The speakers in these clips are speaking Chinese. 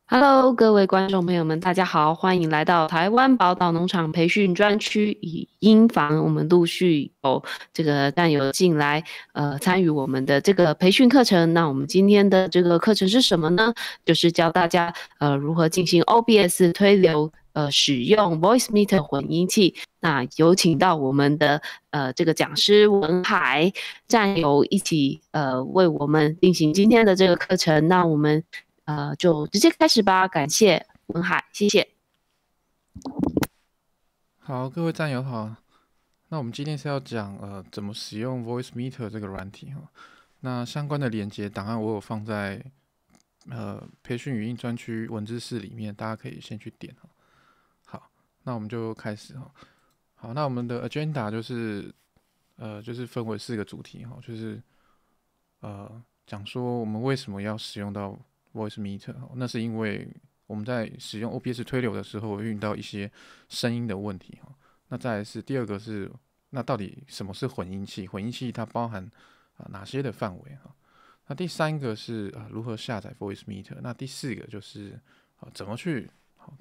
Hello，各位观众朋友们，大家好，欢迎来到台湾宝岛农场培训专区语音房。我们陆续有这个战友进来，参与我们的这个培训课程。那我们今天的这个课程是什么呢？就是教大家如何进行 OBS 推流，使用 Voice Meter 混音器。那有请到我们的这个讲师文海战友一起为我们进行今天的这个课程。那我们就直接开始吧。感谢文海，谢谢。好，各位战友好。那我们今天是要讲怎么使用 Voice Meter 这个软体哈。那相关的连接档案我有放在培训语音专区文字室里面，大家可以先去点哈。好，那我们就开始哈。好，那我们的 agenda 就是分为4个主题哈，就是讲说我们为什么要使用到 Voice Meter，那是因为我们在使用 OBS 推流的时候遇到一些声音的问题哈。那再来是第二个是，那到底什么是混音器？混音器它包含哪些的范围哈？那第三个是如何下载 Voice Meter？那第四个就是怎么去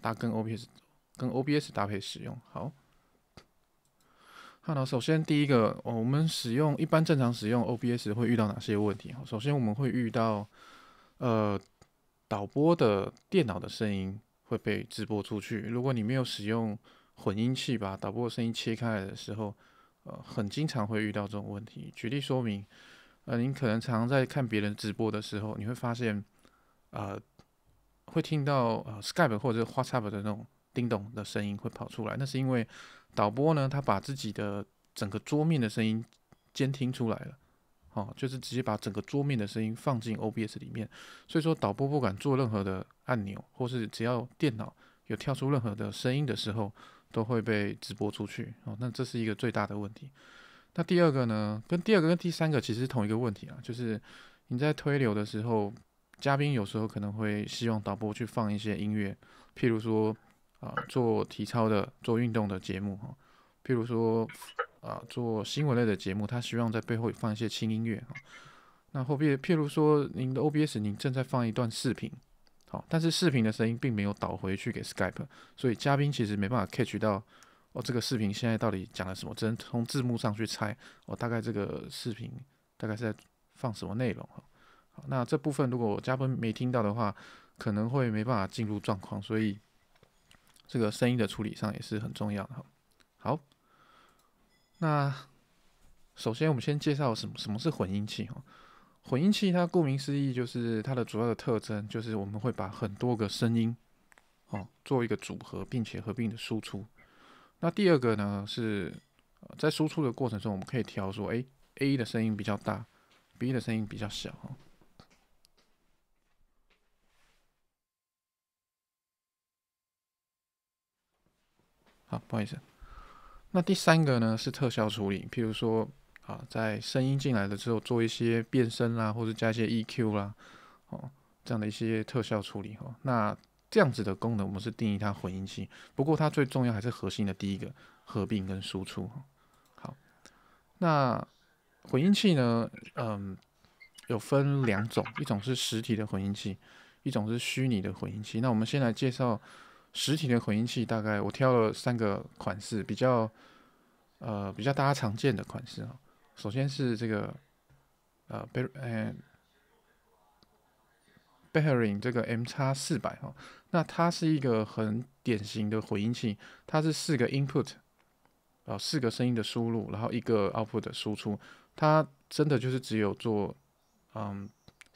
搭跟 OBS 搭配使用？好。好，首先第一个，我们一般正常使用 OBS 会遇到哪些问题？首先我们会遇到呃导播的电脑的声音会被直播出去。如果你没有使用混音器把导播的声音切开来的时候，很经常会遇到这种问题。举例说明，您可能常常在看别人直播的时候，你会发现，呃，会听到Skype 或者 WhatsApp 的那种叮咚的声音会跑出来，那是因为导播呢，他把自己的整个桌面的声音监听出来了。就是直接把整个桌面的声音放进 OBS 里面，所以说导播不管做任何的按钮，或是只要电脑有跳出任何的声音的时候，都会被直播出去。那这是一个最大的问题。那第二个呢，跟第三个其实是同一个问题啊，就是你在推流的时候，嘉宾有时候可能会希望导播去放一些音乐，譬如说做体操的、做运动的节目哈，譬如说做新闻类的节目，他希望在背后放一些轻音乐哈。那譬如说您的 OBS 您正在放一段视频，好，但是视频的声音并没有导回去给 Skype，所以嘉宾其实没办法 catch 到这个视频现在到底讲了什么，只能从字幕上去猜大概这个视频大概是在放什么内容哈。好，那这部分如果嘉宾没听到的话，可能会没办法进入状况，所以这个声音的处理上也是很重要的哈。好，那首先我们先介绍什么是混音器哈。混音器它顾名思义就是它的主要的特征就是我们会把很多个声音做一个组合，并且合并的输出。那第二个呢是在输出的过程中，我们可以调说，A 的声音比较大，B 的声音比较小好，不好意思。那第三个呢是特效处理，譬如说在声音进来了之后做一些变声啦，或者加一些 EQ 啦，这样的一些特效处理那这样子的功能我们是定义它混音器，不过它最重要还是核心的第一个合并跟输出好，那混音器呢，有分两种，一种是实体的混音器，一种是虚拟的混音器。那我们先来介绍实体的混音器，大概我挑了3个款式，比较大家常见的款式首先是这个呃 Behringer 这个 MX400那它是一个很典型的混音器，它是4个 input 4个声音的输入，然后1个 output 的输出，它真的就是只有做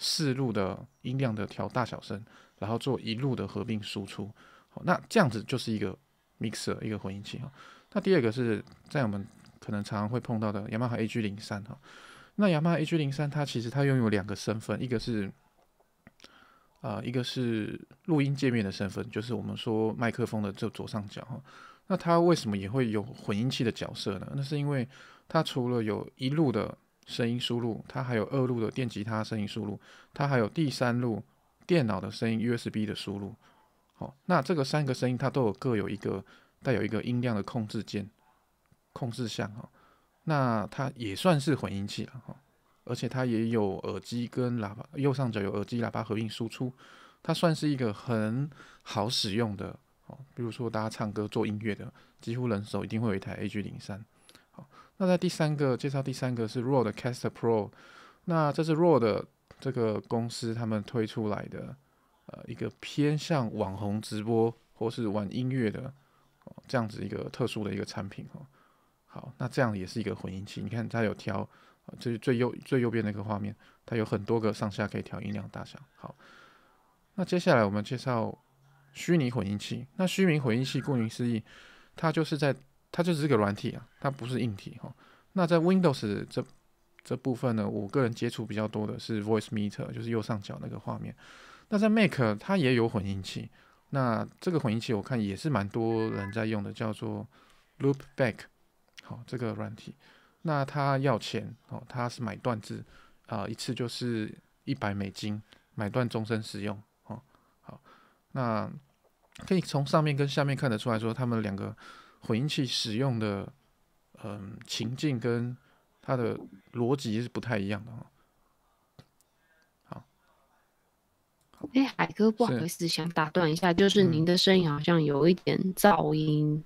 4路的音量的调大小声，然后做1路的合并输出。好，那这样子就是一个 mixer 一个混音器那第二个是在我们可能常常会碰到的雅马哈 AG03那雅马哈 AG03它其实它拥有2个身份，一个是录音界面的身份，就是我们说麦克风的这左上角那它为什么也会有混音器的角色呢？那是因为它除了有1路的声音输入，它还有2路的电吉他声音输入，它还有第3路电脑的声音 USB 的输入。那这个3个声音它都各有带有一个音量的控制键、控制项那它也算是混音器了而且它也有耳机跟喇叭，右上角有耳机喇叭合并输出，它算是一个很好使用的哦。比如说大家唱歌做音乐的，几乎人手一定会有一台 AG03。好，那在介绍第三个是 Rode Caster Pro，那这是 Rode 这个公司他们推出来的一个偏向网红直播或是玩音乐的这样子一个特殊的一个产品哦。好，那这样也是一个混音器，你看它有调，这是最右边那个画面，它有很多个上下可以调音量大小。好，那接下来我们介绍虚拟混音器。那虚拟混音器顾名思义，它就是这个软体啊，它不是硬体哈。那在 Windows 这部分呢，我个人接触比较多的是 Voice Meter，就是右上角那个画面。那在 Mac 它也有混音器，那这个混音器我看也是蛮多人在用的，叫做 Loopback。好，这个软体，那它要钱哦，它是买断制一次就是$100，买断终身使用哦。好，那可以从上面跟下面看得出来说，他们两个混音器使用的情境跟它的逻辑是不太一样的哦。好，哎，海哥，不好是意思，想打断一下，就是您的声音好像有一点噪音。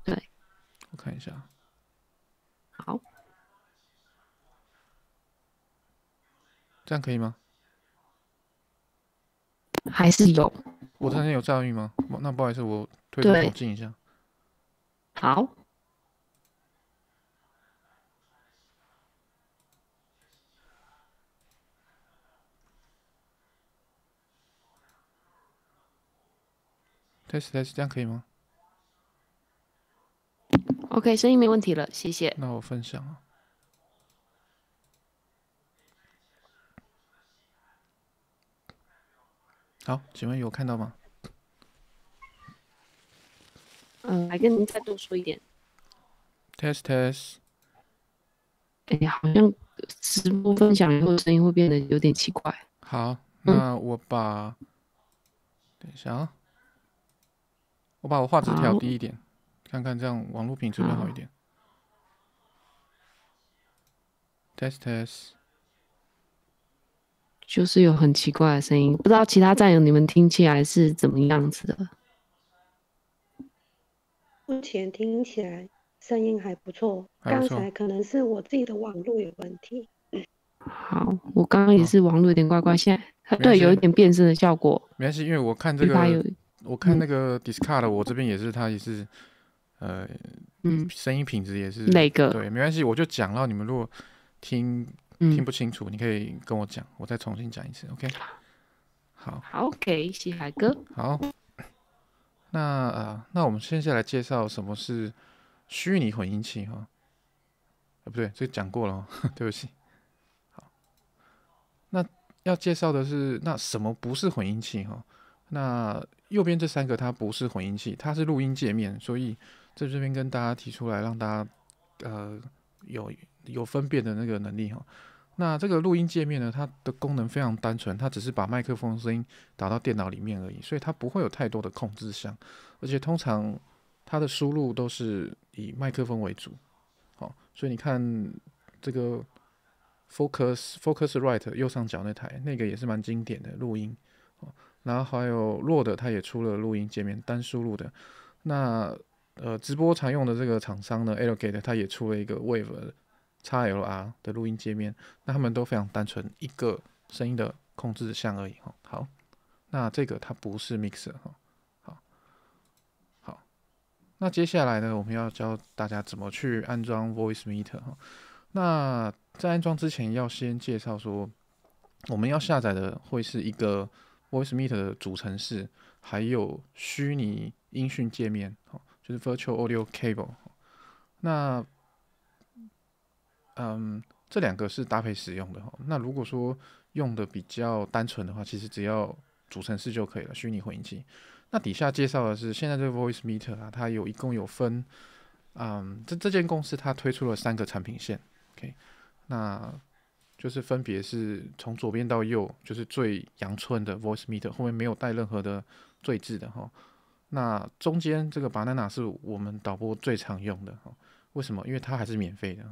对，我看一下，好，这样可以吗？还是有。我这边有噪音吗？那不好意思，我推出口对，径一下。好test test，这样可以吗？ ，OK，声音没问题了，谢谢。那我分享啊。好，请问有看到吗来跟您再多说一点。 ？test test。哎，好像直播分享以后声音会变得有点奇怪。好，那等一下啊，我把我画质调好，低一点，看看这样网络品质会好一点。test test。就是有很奇怪的声音，不知道其他战友你们听起来是怎么样子的？目前听起来声音还不错，还不错。刚才可能是我自己的网络有问题。好，我刚刚也是网络有点怪怪，现在对有一没关系，点变声的效果。没关系，因为我看那个 Discard，我这边也是，它也是，声音品质也是，那个对，没关系，我就讲了。你们如果听不清楚，你可以跟我讲，我再重新讲一次，OK？好，好，OK，谢谢海哥。好，那我们现在来介绍什么是虚拟混音器哈。不对，这讲过了哦，对不起。那要介绍的是，那什么不是混音器哈？那右边这三个它不是混音器，它是录音界面，所以在这边跟大家提出来，让大家有分辨的那个能力哈。那这个录音界面呢，它的功能非常单纯，它只是把麦克风声音导到电脑里面而已，所以它不会有太多的控制项，而且通常它的输入都是以麦克风为主。好，所以你看这个 Focusrite 右上角那台，那个也是蛮经典的录音。然后还有 Rode 它也出了录音界面，单输入的。那直播常用的这个厂商呢 Elgato 它也出了一个 Wave XLR 的录音界面，那他们都非常单纯，一个声音的控制项而已。好，那这个它不是 mixer。好，那接下来呢，我们要教大家怎么去安装 Voice Meter。那在安装之前，要先介绍说，我们要下载的会是一个 Voice Meter 的主程式，还有虚拟音讯界面，就是 Virtual Audio Cable。那这两个是搭配使用的。那如果说用的比较单纯的话，其实只要主程式就可以了，虚拟混音器。那底下介绍的是现在这个 Voice Meter 啊，它一共有分，这间公司它推出了3个产品线 ，OK， 那就是分别是从左边到右，就是最阳春的 Voice Meter， 后面没有带任何的缀字的哈。那中间这个 Banana 是我们导播最常用的哈，为什么？因为它还是免费的，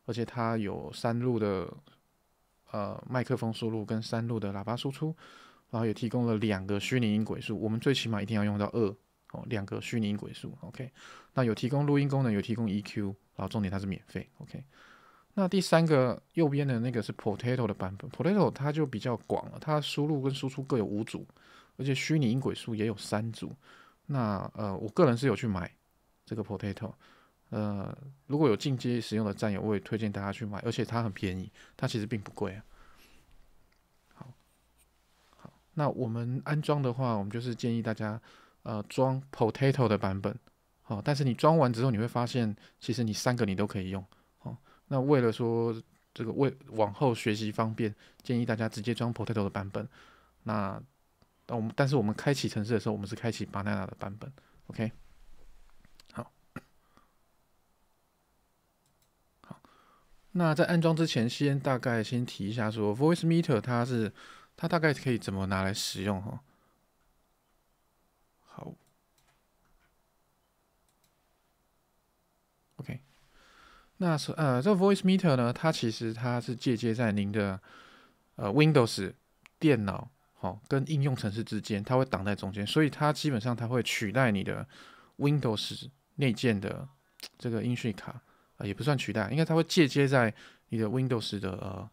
而且它有3路的麦克风输入跟3路的喇叭输出。然后也提供了2个虚拟音轨数，我们最起码一定要用到2个虚拟音轨数。OK， 那有提供录音功能，有提供 EQ， 然后重点它是免费。OK， 那第3个右边的那个是 Potato 的版本 ，Potato 它就比较广了，它输入跟输出各有5组，而且虚拟音轨数也有3组。那我个人是有去买这个 Potato，如果有进阶使用的战友，我也推荐大家去买，而且它很便宜，它其实并不贵啊。好，那我们安装的话，我们就是建议大家装 Potato 的版本，好，但是你装完之后，你会发现其实你3个你都可以用，好，那为了说这个往后学习方便，建议大家直接装 Potato 的版本。但是我们开启程式的时候，我们是开启 Banana 的版本 ，OK。那在安装之前，大概先提一下说 ，Voice Meter 它大概可以怎么拿来使用哈？好 ，OK， 那这 Voice Meter 呢，它其实是介接在您的Windows 电脑跟应用程式之间，它会挡在中间，所以它基本上它会取代你的 Windows 内建的这个音讯卡也不算取代，应该它会介接在你的 Windows 的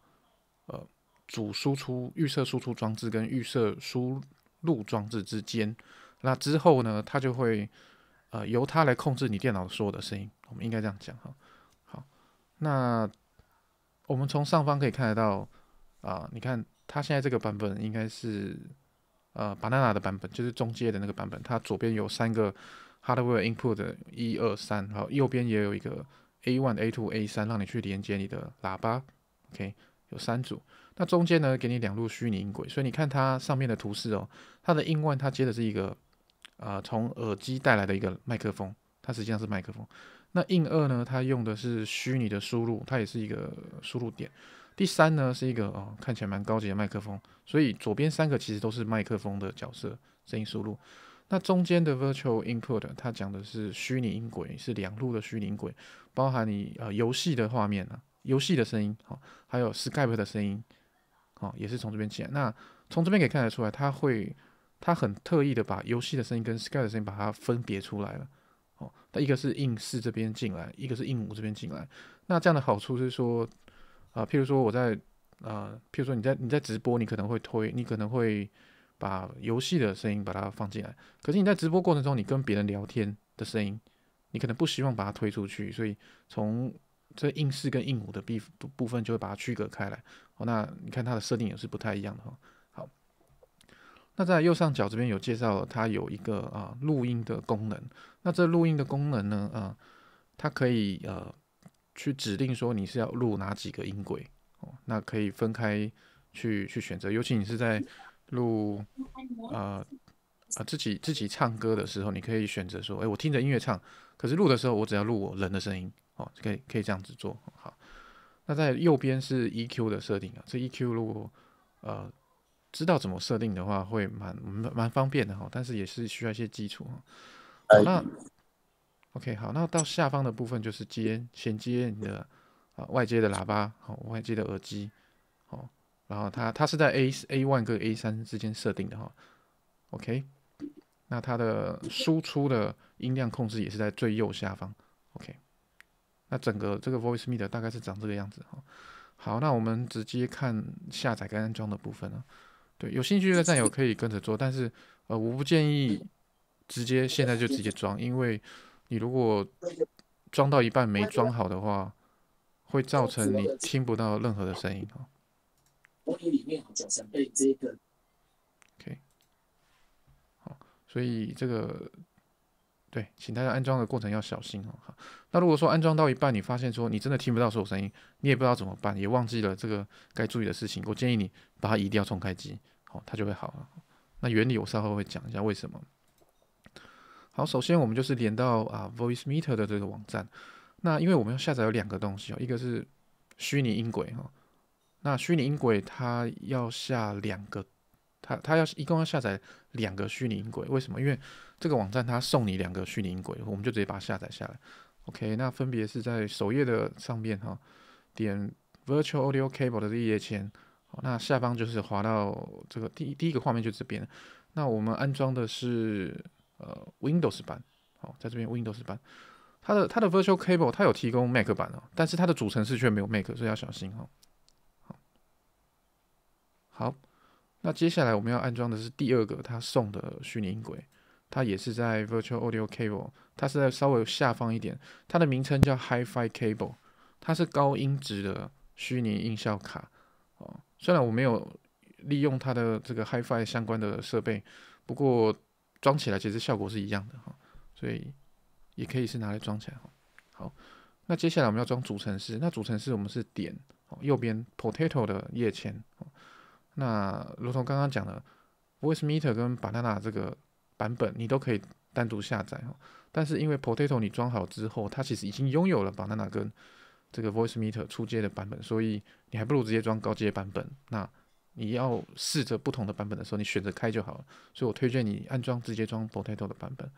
主输出预设输出装置跟预设输入装置之间。那之后呢，它就会由它来控制你电脑所有的声音，我们应该这样讲哈。好，那我们从上方可以看得到你看它现在这个版本应该是Banana 的版本，就是中阶的那个版本，它左边有3个 hardware input 的1、2、3，然后右边也有一个 A1、A2、A3，让你去连接你的喇叭。OK， 有3组。那中间呢，给你2路虚拟音轨，所以你看它上面的图示哦，它的音1它接的是一个从耳机带来的一个麦克风，它实际上是麦克风。那音2呢，它用的是虚拟的输入，它也是一个输入点。第3呢是一个看起来蛮高级的麦克风，所以左边3个其实都是麦克风的角色，声音输入。那中间的 Virtual Input 它讲的是虚拟音轨，是2路的虚拟音轨，包含你游戏的画面游戏的声音，还有 Skype 的声音，也是从这边进来。那从这边可以看得出来，它很特意的把游戏的声音跟 Skype 的声音把它分别出来了。那一个是硬4这边进来，一个是硬5这边进来。那这样的好处是说，譬如说譬如说你在直播，你可能会把游戏的声音把它放进来，可是你在直播过程中，你跟别人聊天的声音，你可能不希望把它推出去，所以从这硬4跟硬5的部分就会把它区隔开来。那你看它的设定也是不太一样的哈。好，那在右上角这边有介绍了，它有一个录音的功能。那这录音的功能呢，它可以去指定说你是要录哪几个音轨，那可以分开去选择。尤其你是在录自己唱歌的时候，你可以选择说，我听着音乐唱，可是录的时候我只要录我人的声音，可以这样子做。好，那在右边是 EQ 的设定这 EQ 如果知道怎么设定的话，会蛮方便的但是也是需要一些基础好，那 OK 好，那到下方的部分就是衔接你的外接的喇叭，外接的耳机，然后它是在 A1 跟 A3 之间设定的OK， 那它的输出的音量控制也是在最右下方 OK， 那整个这个 Voice Meter 大概是长这个样子好，那我们直接看下载跟安装的部分对，有兴趣的战友可以跟着做，但是我不建议现在就直接装，因为你如果装到一半没装好的话，会造成你听不到任何的声音OK， 好，所以这个对，请大家安装的过程要小心好，那如果说安装到一半，你发现说你真的听不到所有声音，你也不知道怎么办，也忘记了这个该注意的事情，我建议你把它移掉重开机，它就会好了。那原理我稍后会讲一下为什么。好，首先我们就是连到Voice Meter 的这个网站。那因为我们要下载有2个东西一个是虚拟音轨那虚拟音轨它要下2个，它一共要下载2个虚拟音轨。为什么？因为这个网站它送你2个虚拟音轨，我们就直接把它下载下来。OK， 那分别是在首页的上面点 Virtual Audio Cable 的这一页签好，那下方就是滑到这个第一个画面就这边。那我们安装的是Windows 版，好，在这边 Windows 版，它的 Virtual Cable 它有提供 Mac 版哦，但是它的主程式却没有 Mac，所以要小心哦。好，那接下来我们要安装的是第二个它送的虚拟音轨，它也是在 Virtual Audio Cable， 它是在稍微下方一点，它的名称叫 Hi-Fi Cable， 它是高音质的虚拟音效卡哦。虽然我没有利用它的这个 Hi-Fi 相关的设备，不过装起来其实效果是一样的哈，所以也可以是拿来装起来。好，那接下来我们要装主程式，那主程式我们是点右边 Potato 的页签。那如同刚刚讲的 ，Voicemeeter 跟 Banana 这个版本你都可以单独下载哦。但是因为 Potato 你装好之后，它其实已经拥有了 Banana 跟这个 Voicemeeter 初阶的版本，所以你还不如直接装高阶版本。那你要试着不同的版本的时候，你选择开就好了。所以我推荐你安装直接装 Potato 的版本。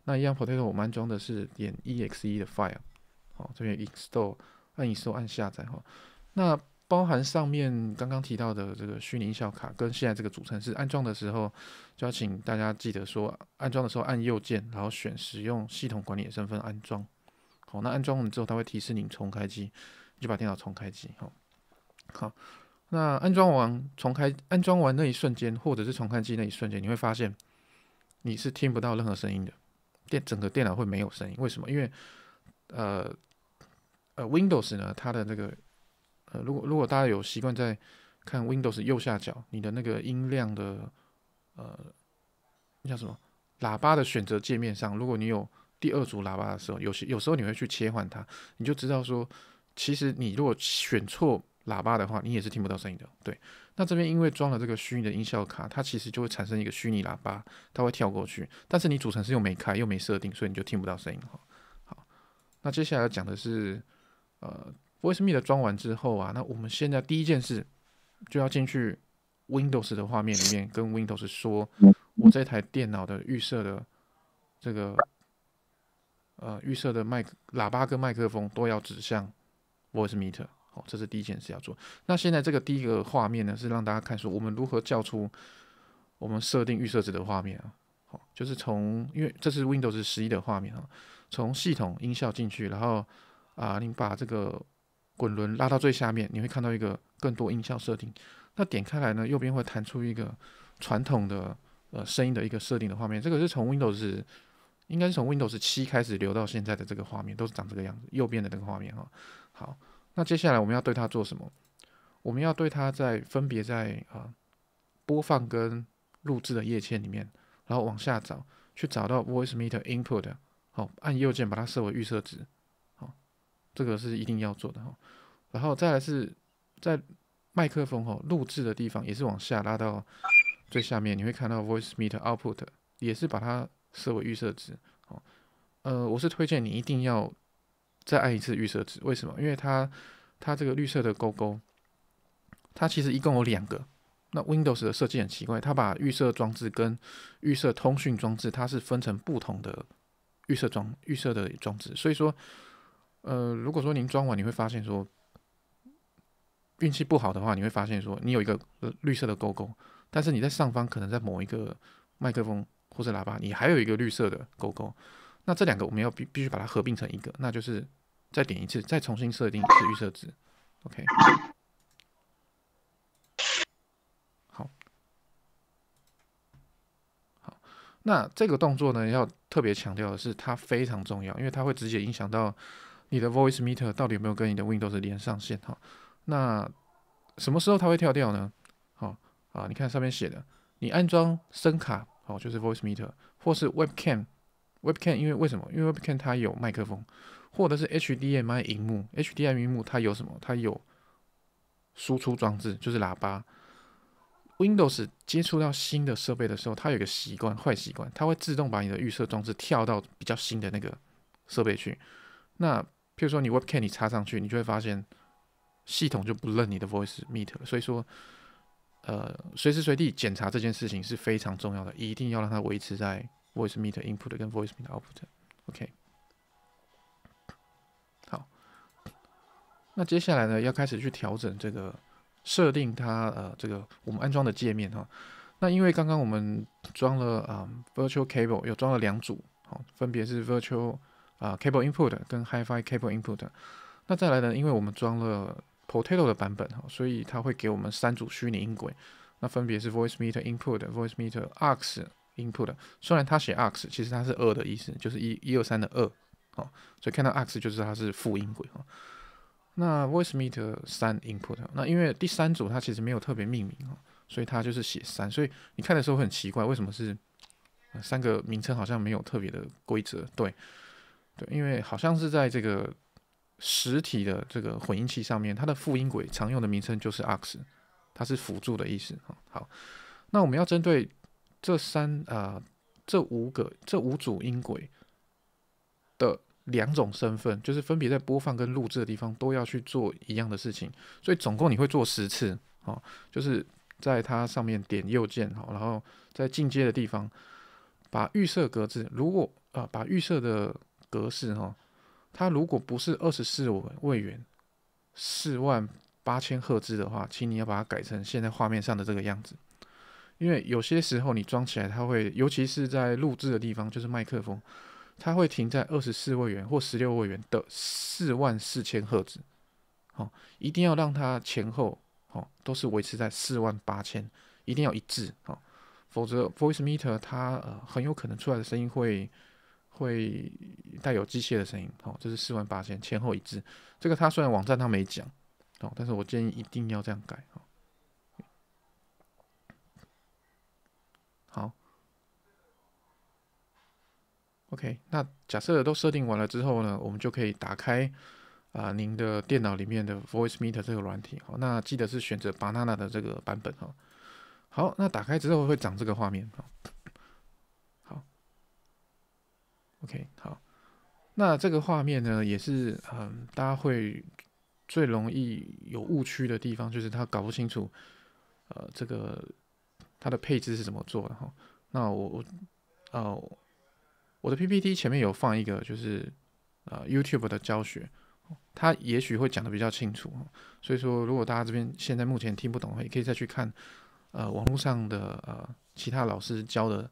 那一样 Potato 我们安装的是点 exe 的 file， 好，这边 install 按 install 按下载哈。那包含上面刚刚提到的这个虚拟音效卡跟现在这个主程式安装的时候，就要请大家记得说，安装的时候按右键，然后选使用系统管理的身份安装。好，那安装完之后，它会提示你重开机，你就把电脑重开机。好，那安装完那一瞬间，或者是重开机那一瞬间，你会发现你是听不到任何声音的，整个电脑会没有声音。为什么？因为Windows 呢，它的那个如果大家有习惯在看 Windows 右下角，你的那个音量的那叫什么喇叭的选择界面上，如果你有第二组喇叭的时候，有时候你会去切换它，你就知道说，其实你如果选错喇叭的话，你也是听不到声音的。对，那这边因为装了这个虚拟的音效卡，它其实就会产生一个虚拟喇叭，它会跳过去，但是你主程式又没开又没设定，所以你就听不到声音。好，那接下来要讲的是Voicemeeter 装完之后啊，那我们现在第一件事就要进去 Windows 的画面里面，跟 Windows 说，我这台电脑的预设的这个预设的喇叭跟麦克风都要指向 Voicemeeter。好，这是第一件事要做。那现在这个第一个画面呢，是让大家看说我们如何叫出我们设定预设值的画面啊。好，就是因为这是 Windows 11的画面啊，从系统音效进去，然后你把这个滚轮拉到最下面，你会看到一个更多音效设定。那点开来呢，右边会弹出一个传统的声音的一个设定的画面。这个是从 应该是从 Windows 7开始流到现在的这个画面，都是长这个样子。右边的那个画面哈。好，那接下来我们要对它做什么？我们要对它分别在播放跟录制的页签里面，然后往下找，去找到 Voicemeeter Input， 好，按右键把它设为预设值。好，这个是一定要做的哈。然后再来是在麦克风录制的地方，也是往下拉到最下面，你会看到 Voicemeeter Output， 也是把它设为预设值。我是推荐你一定要再按一次预设值。为什么？因为它这个绿色的勾勾，它其实一共有2个。那 Windows 的设计很奇怪，它把预设装置跟预设通讯装置，它是分成不同的预设的装置。所以说，如果说您装完，你会发现说，运气不好的话，你会发现说，你有一个绿色的勾勾，但是你在上方可能在某一个麦克风或者喇叭，你还有一个绿色的勾勾。那这2个我们要必须把它合并成一个，那就是再点一次，再重新设定一次预设值。OK， 好，那这个动作呢，要特别强调的是，它非常重要，因为它会直接影响到你的 Voicemeeter 到底有没有跟你的 Windows 连上线哈。那什么时候它会跳掉呢？你看上面写的，你安装声卡，就是 Voicemeeter， 或是 Webcam， 因为为什么？因为 Webcam 它有麦克风，或者是 HDMI 萤幕 ，HDMI 萤幕它有什么？它有输出装置，就是喇叭。Windows 接触到新的设备的时候，它有一个坏习惯，它会自动把你的预设装置跳到比较新的那个设备去。那譬如说你 Webcam 你插上去，你就会发现系统就不认你的 Voicemeeter， 所以说随时随地检查这件事情是非常重要的，一定要让它维持在 Voicemeeter Input 跟 Voicemeeter Output。OK， 好，那接下来呢，要开始去调整这个设定它这个我们安装的界面哈。那因为刚刚我们装了Virtual Cable 有装了2组，分别是 Virtual Cable Input 跟 Hi-Fi Cable Input。那再来呢，因为我们装了 Potato 的版本，所以它会给我们3组虚拟音轨，那分别是 Voice Meter Input、Voice Meter Aux Input。虽然它写 Aux， 其实它是2的意思，就是123的2，所以看到 Aux 就知道它是负音轨。那 Voice Meter 3 Input， 那因为第3组它其实没有特别命名，所以它就是写3，所以你看的时候会很奇怪，为什么是3个名称好像没有特别的规则？对，因为好像是在这个实体的这个混音器上面，它的复音轨常用的名称就是 aux， 它是辅助的意思。好，那我们要针对这5组音轨的2种身份，就是分别在播放跟录制的地方都要去做一样的事情，所以总共你会做10次，就是在它上面点右键，然后在进阶的地方把预设格式，如果把预设的格式它如果不是24位元48000赫兹的话，请你要把它改成现在画面上的这个样子。因为有些时候你装起来，它会，尤其是在录制的地方，就是麦克风，它会停在24位元或16位元的44000赫兹。一定要让它前后都是维持在48000，一定要一致，否则 Voice Meter 它很有可能出来的声音会带有机械的声音，这是48000前后一致。这个它虽然网站它没讲，但是我建议一定要这样改。好 ，OK， 那假设都设定完了之后呢，我们就可以打开您的电脑里面的 Voice Meter 这个软体。那记得是选择 Banana 的这个版本。好，那打开之后会长这个画面。好 ，OK， 好。那这个画面呢，也是大家会最容易有误区的地方，就是他搞不清楚这个它的配置是怎么做的哈。那我的 PPT 前面有放一个就是YouTube 的教学，它也许会讲的比较清楚，所以说如果大家这边现在目前听不懂的话，也可以再去看网络上的其他老师教的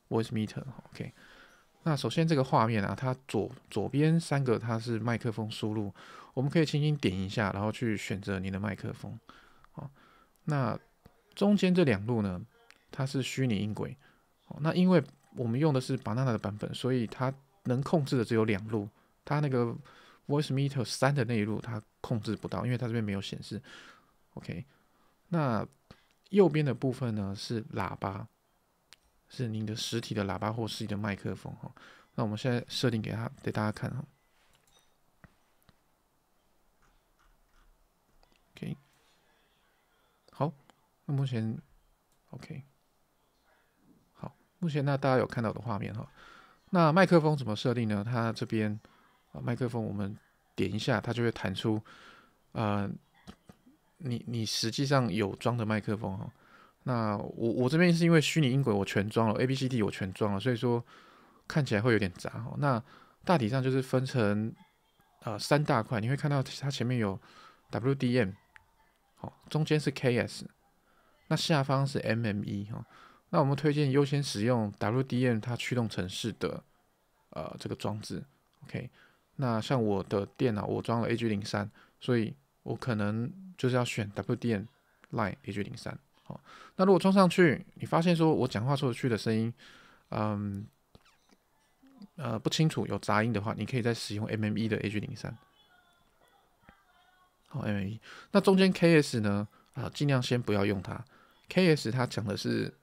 Voice Meter。OK。那首先这个画面它左边3个它是麦克风输入，我们可以轻轻点一下，然后去选择你的麦克风。那中间这2路呢，它是虚拟音轨。那因为我们用的是 Banana 的版本，所以它能控制的只有2路，它那个 Voice Meter 3的那一路它控制不到，因为它这边没有显示。OK， 那右边的部分呢是喇叭。是您的实体的喇叭或实体的麦克风。那我们现在设定给大家看。OK， 好，那目前 OK， 好，目前那大家有看到的画面。那麦克风怎么设定呢？它这边麦克风我们点一下，它就会弹出你实际上有装的麦克风。那我这边是因为虚拟音轨我全装了 ，ABCD 我全装了，所以说看起来会有点杂。那大体上就是分成3大块，你会看到它前面有 WDM， 中间是 KS， 那下方是 MME。那我们推荐优先使用 WDM 它驱动程式的这个装置。OK， 那像我的电脑我装了 AG03， 所以我可能就是要选 WDM Line AG03。那如果装上去，你发现说我讲话出去的声音，不清楚有杂音的话，你可以再使用 MME 的 AG03。好 ，MME。那中间 KS 呢，尽量先不要用它。KS 它讲的是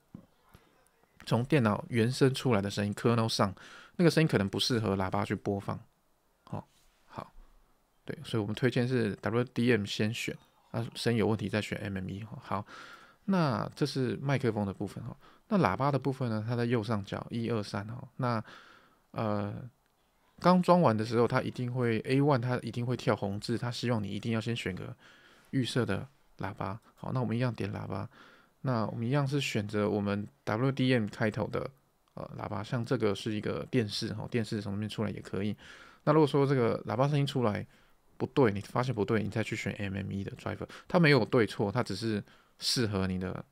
从电脑原生出来的声音 ，kernel 上那个声音可能不适合喇叭去播放。好，对，所以我们推荐是 WDM 先选，声音有问题再选 MME。好。那这是麦克风的部分。那喇叭的部分呢，它在右上角1、2、3。那刚装完的时候，它一定会 A1， 它一定会跳红字，它希望你一定要先选个预设的喇叭。好，那我们一样点喇叭，那我们一样是选择我们 WDM 开头的喇叭，像这个是一个电视，电视从那边出来也可以。那如果说这个喇叭声音出来不对，你发现不对，你再去选 MME 的 driver， 它没有对错，它只是适合你的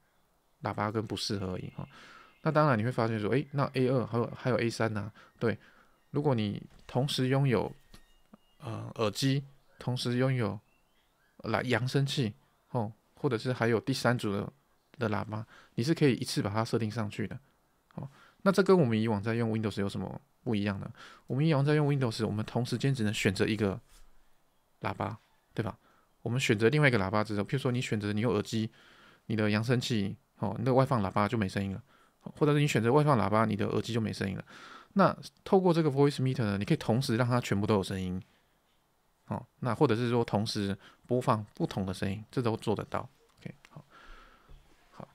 喇叭跟不适合而已哈。那当然你会发现说，那 A2 还有 A3啊，对，如果你同时拥有耳机，同时拥有扬声器或者是还有第三组的喇叭，你是可以一次把它设定上去的。那这跟我们以往在用 Windows 有什么不一样呢？我们以往在用 Windows， 我们同时间只能选择一个喇叭，对吧？我们选择另外一个喇叭之后，譬如说你选择你用耳机，你的扬声器，你的外放喇叭就没声音了，或者是你选择外放喇叭，你的耳机就没声音了。那透过这个 Voice Meter 呢，你可以同时让它全部都有声音，那或者是说同时播放不同的声音，这都做得到。OK， 好，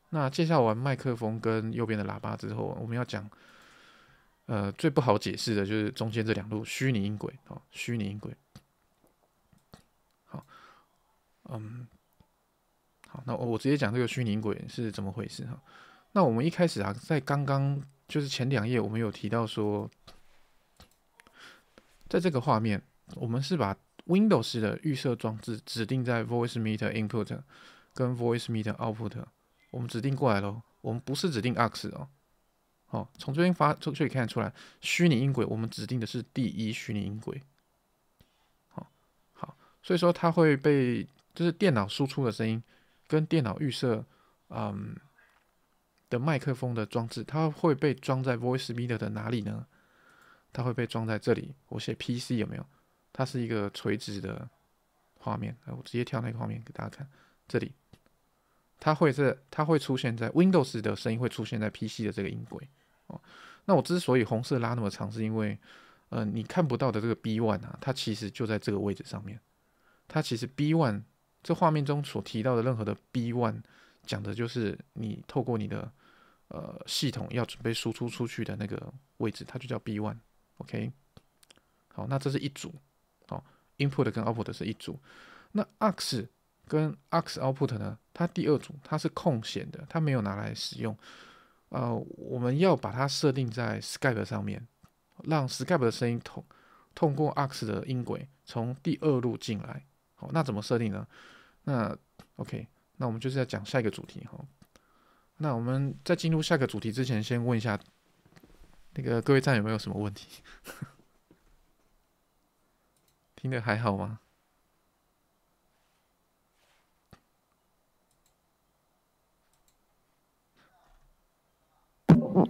那介绍完麦克风跟右边的喇叭之后，我们要讲最不好解释的就是中间这两路虚拟音轨，虚拟音轨。好，好，那我直接讲这个虚拟音轨是怎么回事哈。那我们一开始啊，在刚刚就是前2页，我们有提到说，在这个画面，我们是把 Windows 的预设装置指定在 Voice Meter Input 跟 Voice Meter Output， 我们指定过来咯，我们不是指定 AUX 哦。从这边就可以看得出来，虚拟音轨我们指定的是第一虚拟音轨。好，所以说它会被就是电脑输出的声音跟电脑预设的麦克风的装置，它会被装在 Voice Meter 的哪里呢？它会被装在这里，我写 PC 有没有？它是一个垂直的画面，我直接跳那个画面给大家看。这里，它会出现在 Windows 的声音会出现在 PC 的这个音轨。那我之所以红色拉那么长，是因为你看不到的这个 B1 啊，它其实就在这个位置上面。它其实 B1 这画面中所提到的任何的 B1，讲的就是你透过你的系统要准备输出出去的那个位置，它就叫 B1。OK， 好，那这是一组，input 跟 output 是一组。那 aux 跟 aux output 呢？它第二组它是空闲的，它没有拿来使用。我们要把它设定在 Skype 上面，让 Skype 的声音通过 aux 的音轨从第二路进来。好，那怎么设定呢？那 OK， 那我们就是要讲下一个主题哈。那我们在进入下个主题之前，先问一下那个各位站有没有什么问题？听得还好吗？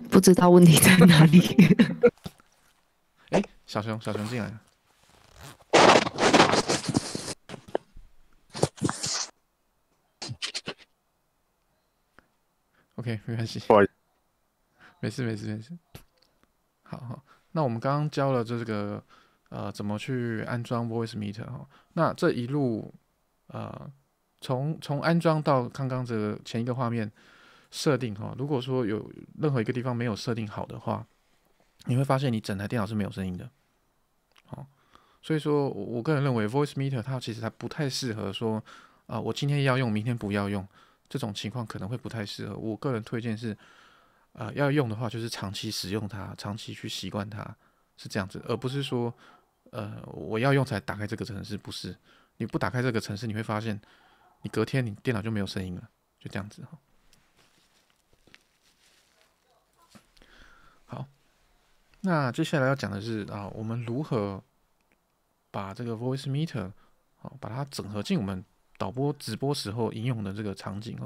不知道问题在哪里。小熊进来了。OK， 没关系，没事。好，那我们刚刚教了这个怎么去安装 Voice Meter 哈。那这一路从安装到刚刚这个前一个画面设定哈，如果说有任何一个地方没有设定好的话，你会发现你整台电脑是没有声音的。所以说我个人认为 Voice Meter 它其实不太适合说我今天要用，明天不要用，这种情况可能会不太适合。我个人推荐是要用的话，就是长期使用它，长期去习惯它，是这样子，而不是说我要用才打开这个程式，不是。你不打开这个程式，你会发现你隔天你电脑就没有声音了，就这样子。好，那接下来要讲的是我们如何把这个 Voice Meter 把它整合进我们导播直播时候应用的这个场景。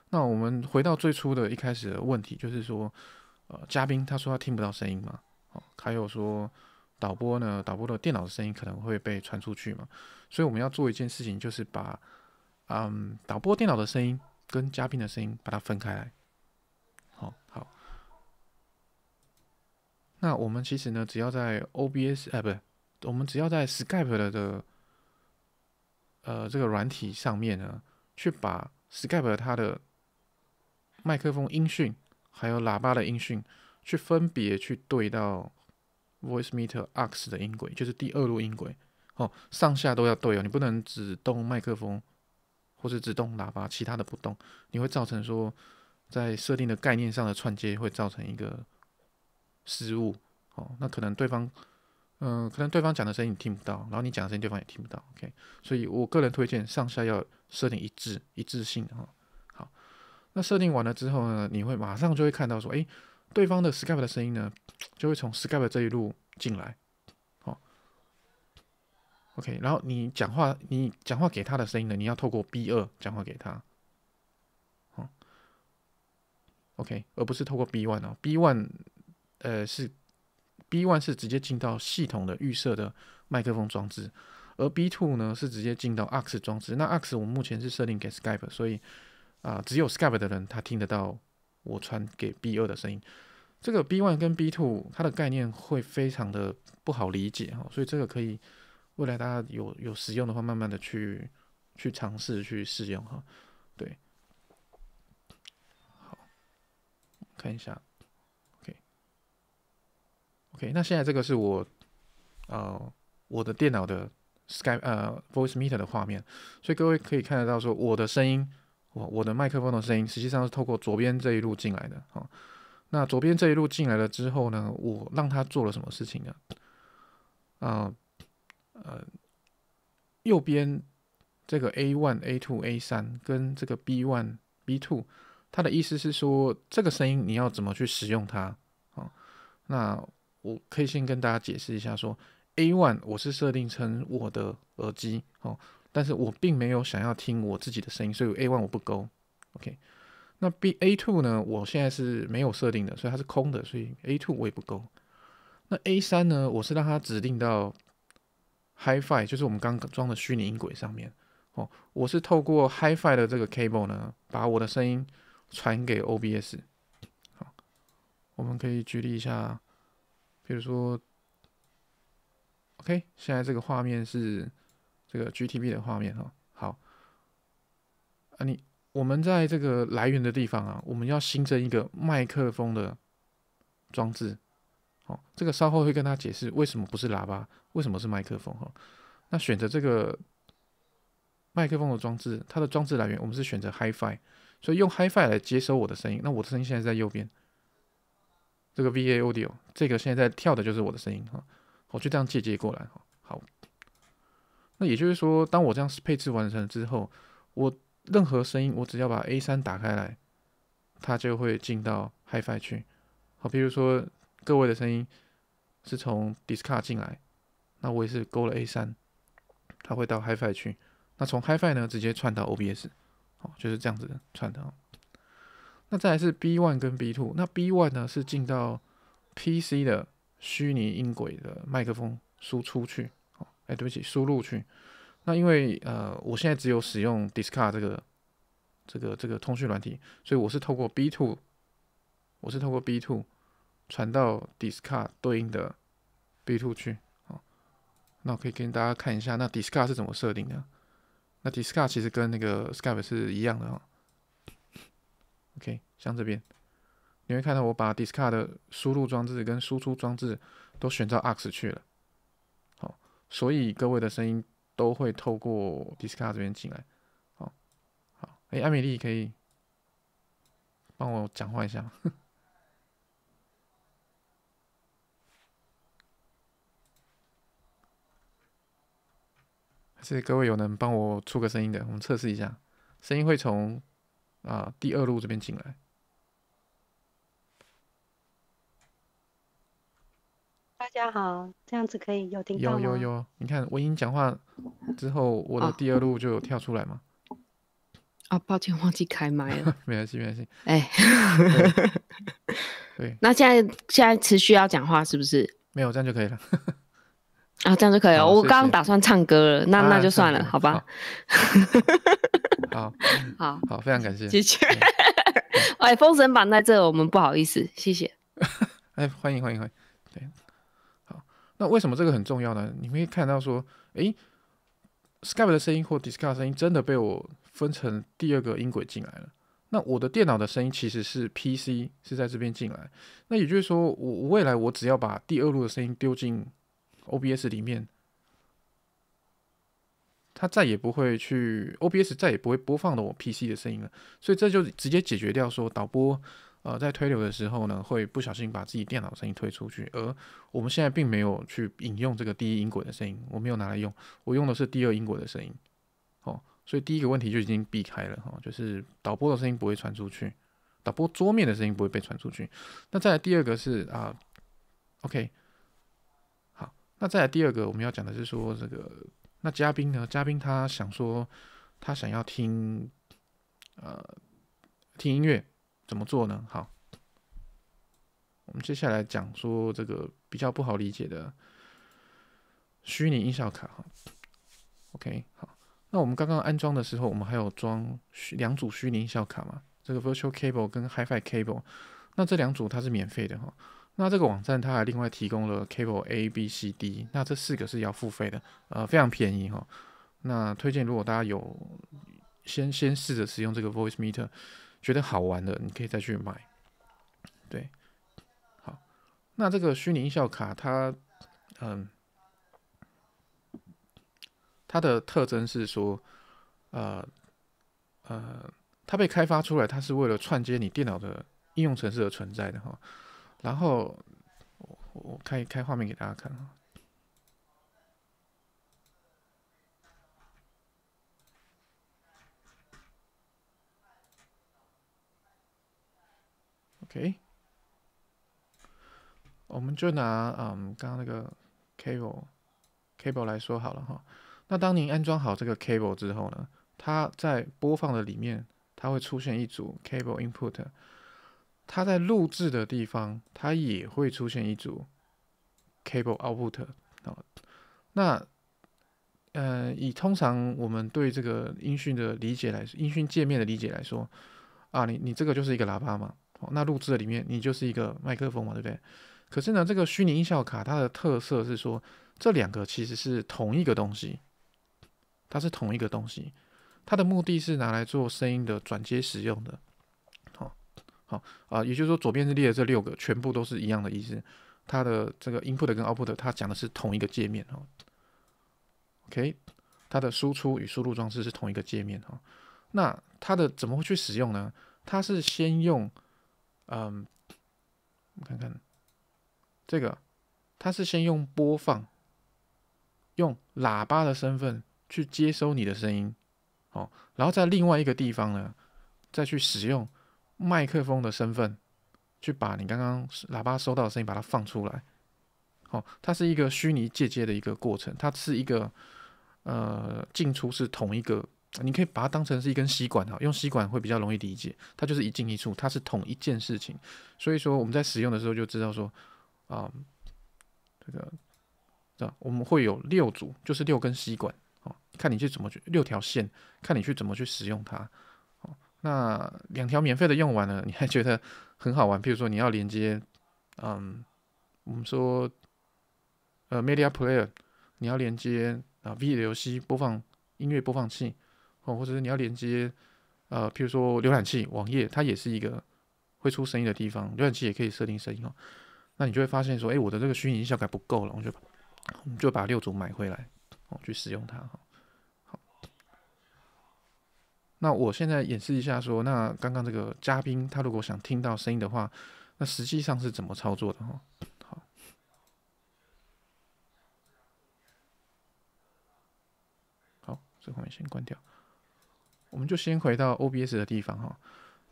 那我们回到最初的一开始的问题，就是说嘉宾他说他听不到声音嘛，还有说导播的电脑的声音可能会被传出去嘛，所以我们要做一件事情，就是把导播电脑的声音跟嘉宾的声音把它分开来。好，那我们其实呢，只要在 OBS 不是，我们只要在 Skype 的这个软体上面呢，去把 Skype 它的麦克风音讯还有喇叭的音讯，去分别去对到 Voice Meter aux 的音轨，就是第二路音轨。上下都要对哦，你不能只动麦克风或是只动喇叭，其他的不动，你会造成说在设定的概念上的串接会造成一个失误。那可能对方可能对方讲的声音你听不到，然后你讲的声音对方也听不到。OK， 所以我个人推荐上下要设定一致性哈。好，那设定完了之后呢，你会马上就会看到说，对方的 Skype 的声音呢，就会从 Skype 这一路进来。OK， 然后你讲话给他的声音呢，你要透过 B2 讲话给他。OK， 而不是透过 B1 哦。B1 是直接进到系统的预设的麦克风装置，而 B2 呢是直接进到 AUX 装置。那 AUX 我们目前是设定给 Skype， 所以只有 Skype 的人他听得到我传给 B2 的声音。这个 B1 跟 B2 它的概念会非常的不好理解哈，所以这个可以未来大家有使用的话，慢慢的去尝试去试用哈。对，好，看一下 ，OK， 那现在这个是我的电脑的 Skype Voice Meter 的画面，所以各位可以看得到说我的声音，我的麦克风的声音实际上是透过左边这一路进来的。那左边这一路进来了之后呢，我让他做了什么事情呢？右边这个 A1、A2、A3 跟这个 B1、B2， 它的意思是说这个声音你要怎么去使用它。那我可以先跟大家解释一下说，A1 我是设定成我的耳机，但是我并没有想要听我自己的声音，所以 A1 我不勾。OK。那 A2 呢？我现在是没有设定的，所以它是空的，所以 A2 我也不勾。那 A3 呢？我是让它指定到 HiFi， 就是我们刚装的虚拟音轨上面。我是透过 HiFi 的这个 cable 呢，把我的声音传给 OBS。好，我们可以举例一下，比如说 ，OK， 现在这个画面是这个 GTB 的画面哈。好，我们在这个来源的地方我们要新增一个麦克风的装置。这个稍后会跟他解释为什么不是喇叭，为什么是麦克风。那选择这个麦克风的装置，它的装置来源我们是选择 HiFi， 所以用 HiFi 来接收我的声音。那我的声音现在在右边，这个 VA Audio， 这个现在在跳的就是我的声音我就这样接过来。好，那也就是说，当我这样配置完成之后，我任何声音，我只要把 A3 打开来，它就会进到 HiFi 去。好，比如说各位的声音是从 Discard 进来，那我也是勾了 A3， 它会到 HiFi 去。那从 HiFi 呢，直接串到 OBS， 就是这样子串的。那再来是 B1 跟 B2， 那 B1 呢是进到 PC 的虚拟音轨的麦克风输出去，对不起，输入去。那因为我现在只有使用 Discard 这个通讯软体，所以我是透过 B2， 传到 Discard 对应的 B2 去。那我可以跟大家看一下，那 Discard 是怎么设定的？那 Discard 其实跟那个 Skype 是一样的OK， 像这边你会看到我把 Discard 的输入装置跟输出装置都选到 AUX 去了。好，所以各位的声音都会透过 Discard 这边进来。好，艾米丽可以帮我讲话一下吗？还是各位有能帮我出个声音的？我们测试一下，声音会从第二路这边进来。大家好，这样子可以有听到吗？有，你看我已经讲话之后，我的第二路就有跳出来吗？抱歉，忘记开麦了。没关系。对。那现在持续要讲话是不是？没有，这样就可以了。这样就可以了。我刚刚谢谢打算唱歌了，那就算了，好吧？好，非常感谢，谢谢。封神榜在这，我们不好意思，谢谢。欢迎。对，好，那为什么这个很重要呢？你会看到说，Skype 的声音或 Discord 的声音真的被我分成第二个音轨进来了。那我的电脑的声音其实是 PC 是在这边进来，那也就是说，我未来我只要把第二路的声音丢进 OBS 里面，它再也不会去 OBS 再也不会播放的我 PC 的声音了。所以这就直接解决掉说导播在推流的时候呢，会不小心把自己电脑的声音推出去，而我们现在并没有去引用这个第一音轨的声音，我没有拿来用，我用的是第二音轨的声音，所以第一个问题就已经避开了，就是导播的声音不会传出去，导播桌面的声音不会被传出去。那再来第二个是OK， 好，那再来第二个我们要讲的是说这个，那嘉宾呢？嘉宾他想说他想要听音乐，怎么做呢？好，我们接下来讲说这个比较不好理解的虚拟音效卡。OK， 好，那我们刚刚安装的时候，我们还有装2组虚拟音效卡嘛？这个 Virtual Cable 跟 HiFi Cable， 那这2组它是免费的哈。那这个网站它还另外提供了 Cable A、B、C、D， 那这4个是要付费的，非常便宜哈。那推荐如果大家有先试着使用这个 Voice Meter， 觉得好玩的，你可以再去买。对，好，那这个虚拟音效卡它的特征是说，它被开发出来，它是为了串接你电脑的应用程式而存在的哈。然后我开画面给大家看哈。OK， 我们就拿刚刚那个 cable 来说好了哈。那当您安装好这个 cable 之后呢，它在播放的里面，它会出现一组 cable input， 它在录制的地方，它也会出现一组 cable output。那以通常我们对这个音讯的理解来说，音讯界面的理解来说，你这个就是一个喇叭嘛，那录制的里面你就是一个麦克风嘛，对不对？可是呢，这个虚拟音效卡它的特色是说，这2个其实是同一个东西，它是同一个东西，它的目的是拿来做声音的转接使用的。也就是说，左边是列的这6个，全部都是一样的意思。它的这个 input 跟 output， 它讲的是同一个界面OK， 它的输出与输入装置是同一个界面那它的怎么会去使用呢？它是先用我们看看这个，它是先用播放，用喇叭的身份去接收你的声音，然后在另外一个地方呢，再去使用麦克风的身份，去把你刚刚喇叭收到的声音把它放出来。它是一个虚拟借接的一个过程，它是一个进出是同一个，你可以把它当成是一根吸管用吸管会比较容易理解，它就是一进一出，它是同一件事情。所以说我们在使用的时候就知道说，我们会有6组，就是6根吸管，看你去怎么去6条线，看你去怎么去使用它。那2条免费的用完了，你还觉得很好玩，譬如说你要连接，我们说Media Player， 你要连接VLC 播放音乐播放器，或者是你要连接譬如说浏览器网页，它也是一个会出声音的地方，浏览器也可以设定声音那你就会发现说，我的这个虚拟音效感不够了，我们就把6组买回来去使用它好，那我现在演示一下说，那刚刚这个嘉宾他如果想听到声音的话，那实际上是怎么操作的好，这画面先关掉，我们就先回到 OBS 的地方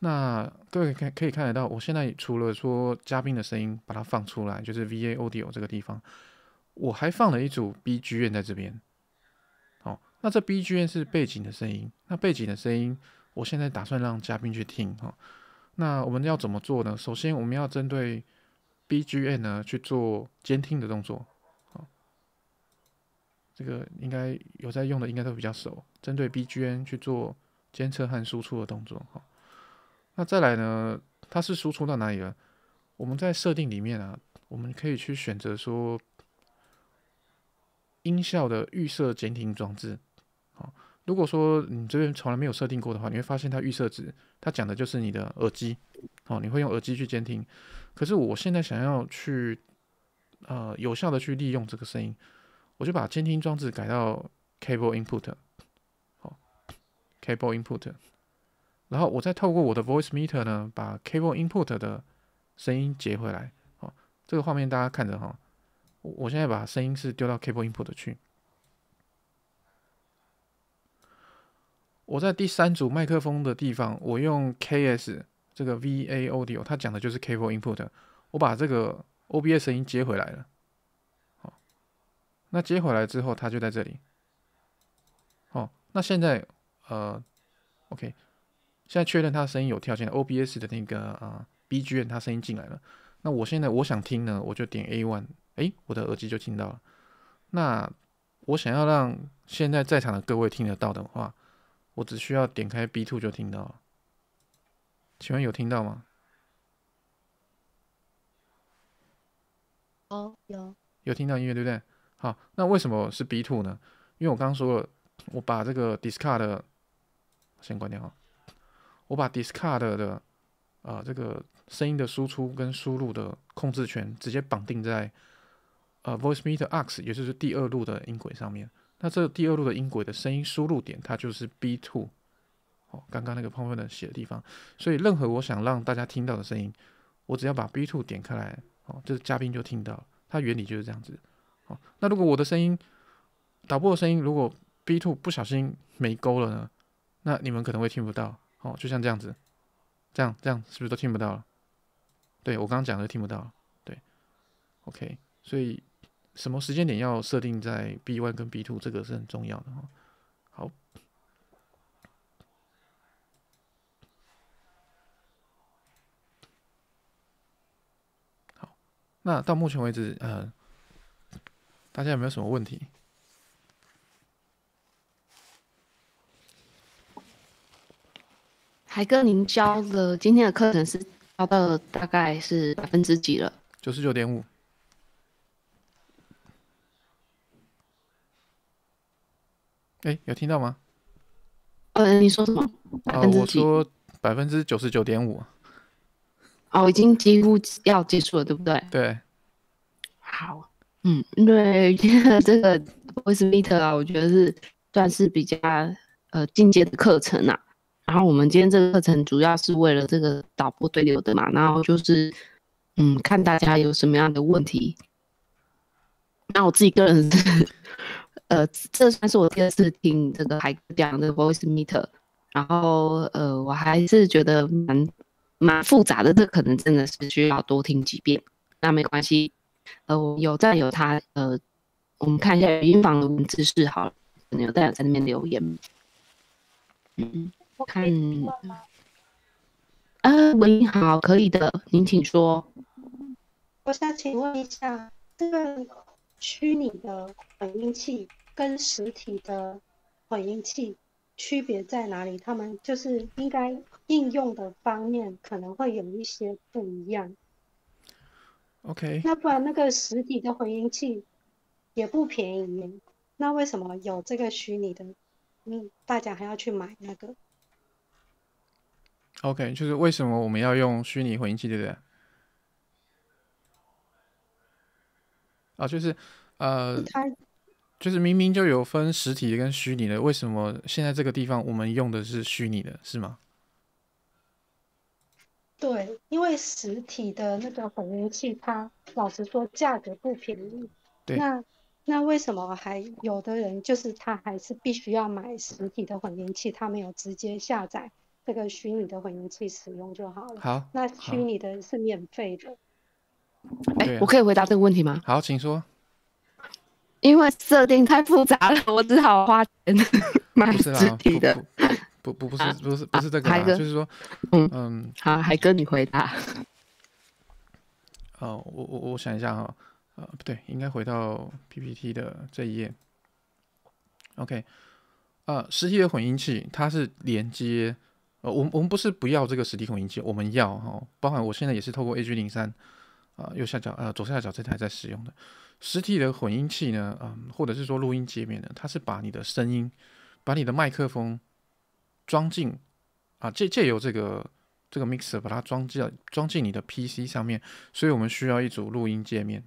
那各位可以看得到，我现在除了说嘉宾的声音把它放出来，就是 VA Audio 这个地方，我还放了一组 BGM 在这边。那这 BGM 是背景的声音，那背景的声音，我现在打算让嘉宾去听那我们要怎么做呢？首先我们要针对 BGM 呢去做监听的动作。这个应该有在用的，应该都比较熟。针对 BGM 去做监测和输出的动作那再来呢，它是输出到哪里了？我们在设定里面我们可以去选择说音效的预设监听装置。如果说你这边从来没有设定过的话，你会发现它预设值，它讲的就是你的耳机，你会用耳机去监听。可是我现在想要去有效的去利用这个声音，我就把监听装置改到 Cable Input，Cable Input，然后我再透过我的 Voice Meter 呢，把 Cable Input 的声音接回来。哦，这个画面大家看着哈，我现在把声音是丢到 Cable Input 去。我在第3组麦克风的地方，我用 KS 这个 VA Audio， 它讲的就是 Cable Input， 我把这个 OBS 声音接回来了。好，那接回来之后，它就在这里。哦，那现在OK， 现在确认它的声音有跳进来 ，OBS 的那个BGM 它声音进来了。那我现在我想听呢，我就点 A1， 我的耳机就听到了。那我想要让现在在场的各位听得到的话，我只需要点开 B2 就听到了。请问有听到吗？有听到音乐对不对？好，那为什么是 B2 呢？因为我刚刚说了，我把这个 Discard 先关掉，我把 Discard 的这个声音的输出跟输入的控制权直接绑定在Voice Meter Aux， 也就是第2路的音轨上面。那这个第2路的音轨的声音输入点，它就是 B2。刚刚那个胖胖的写的地方，所以任何我想让大家听到的声音，我只要把 B2 点开来，就是嘉宾就听到了。它原理就是这样子。那如果我的声音，导播的声音，如果 B2 不小心没勾了呢，那你们可能会听不到。就像这样子，这样是不是都听不到了？对，我刚刚讲的听不到了。对 ，OK， 所以什么时间点要设定在 B1 跟 B2， 这个是很重要的。好。那到目前为止，大家有没有什么问题？海哥，您教的今天的课程是教到大概是%几了？99.5%。有听到吗？你说什么？我说99.5%。已经几乎要结束了，对不对？对。好，对，这个 Voice Meter 我觉得是算是比较进阶的课程啊。然后我们今天这个课程主要是为了这个导播对流的嘛，然后就是看大家有什么样的问题。那我自己个人是这算是我第2次听这个海哥讲的 Voice Meter， 然后我还是觉得蛮复杂的，这可能真的是需要多听几遍。那没关系，我有他我们看一下语音房的文字是好了，可能有在那边留言。看，文音好，可以的，您请说。我想请问一下，这个虚拟的混音器跟实体的混音器区别在哪里？他们就是应该应用的方面可能会有一些不一样。OK， 那不然那个实体的混音器也不便宜耶，那为什么有这个虚拟的，大家还要去买那个？ OK， 就是为什么我们要用虚拟混音器，对不对？就是明明就有分实体的跟虚拟的，为什么现在这个地方我们用的是虚拟的，是吗？对，因为实体的那个混音器，它老实说价格不便宜。对。那为什么还有的人就是他还是必须要买实体的混音器，他没有直接下载这个虚拟的混音器使用就好了？好，那虚拟的是免费的。我可以回答这个问题吗？好，请说。因为设定太复杂了，我只好花钱买实体的。不是这个啦，就是说，好，海哥你回答。我想一下哈，不对，应该回到 PPT 的这一页。OK，实体的混音器它是连接，我们不是不要这个实体混音器，我们要包含我现在也是透过 AG03 右下角左下角这台在使用的实体的混音器呢，或者是说录音界面呢，它是把你的声音，把你的麦克风装进借由这个 mixer 把它装进你的 PC 上面，所以我们需要一组录音界面。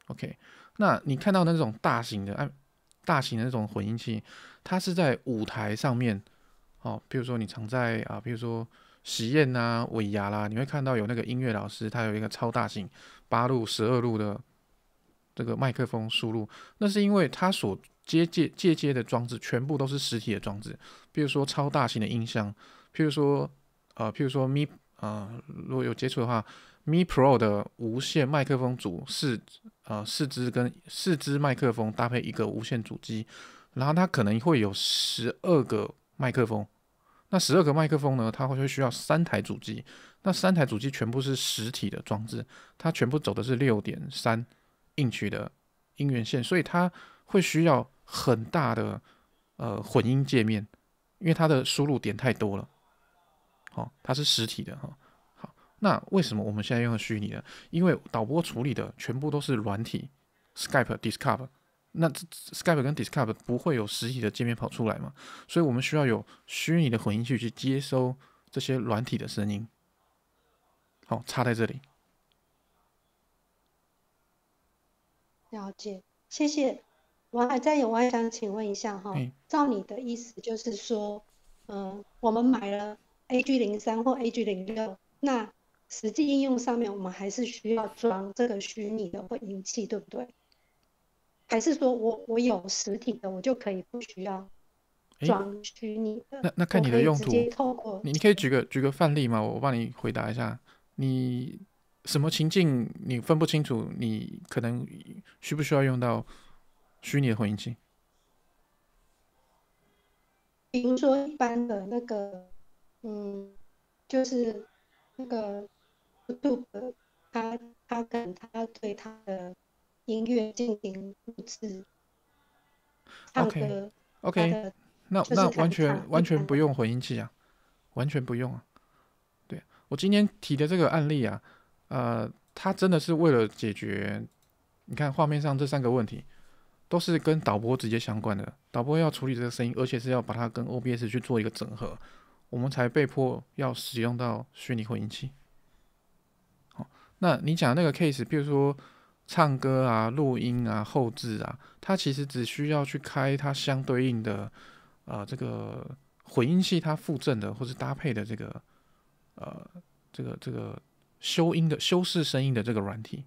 OK， 那你看到那种大型的那种混音器，它是在舞台上面哦，比如说你常在比如说喜宴啊、尾牙啦，你会看到有那个音乐老师，他有一个超大型8路、12路的这个麦克风输入，那是因为他所接的装置全部都是实体的装置，比如说超大型的音箱，譬如说Mi 如果有接触的话，Mi Pro 的无线麦克风组四支麦克风搭配一个无线主机，然后它可能会有12个麦克风。那12个麦克风呢，它会需要3台主机，那3台主机全部是实体的装置，它全部走的是6.3英曲的音源线，所以它会需要很大的混音界面，因为它的输入点太多了。好，它是实体的哈。好，那为什么我们现在用的虚拟的？因为导播处理的全部都是软体，Skype、Discord，那 Skype 跟 Discord 不会有实体的界面跑出来嘛，所以我们需要有虚拟的混音器去接收这些软体的声音。好，差在这里。了解，谢谢。我还想请问一下哈，照你的意思就是说，我们买了 AG03或AG06，那实际应用上面我们还是需要装这个虚拟的混音器，对不对？还是说我有实体的，我就可以不需要装虚拟的？那看你的用途，你可以举个范例吗？我帮你回答一下。你什么情境你分不清楚，你可能需不需要用到虚拟的混音器？比如说一般的那个，就是那个 YouTube， 他可能他对他的音乐进行录制，唱歌。OK， 那完全不用混音器啊，完全不用啊。对，我今天提的这个案例啊，它真的是为了解决，你看画面上这3个问题，都是跟导播直接相关的。导播要处理这个声音，而且是要把它跟 OBS 去做一个整合，我们才被迫要使用到虚拟混音器。好，那你讲的那个 case， 比如说唱歌啊、录音啊、后置啊，它其实只需要去开它相对应的这个混音器它附赠的或是搭配的这个修饰声音的这个软体，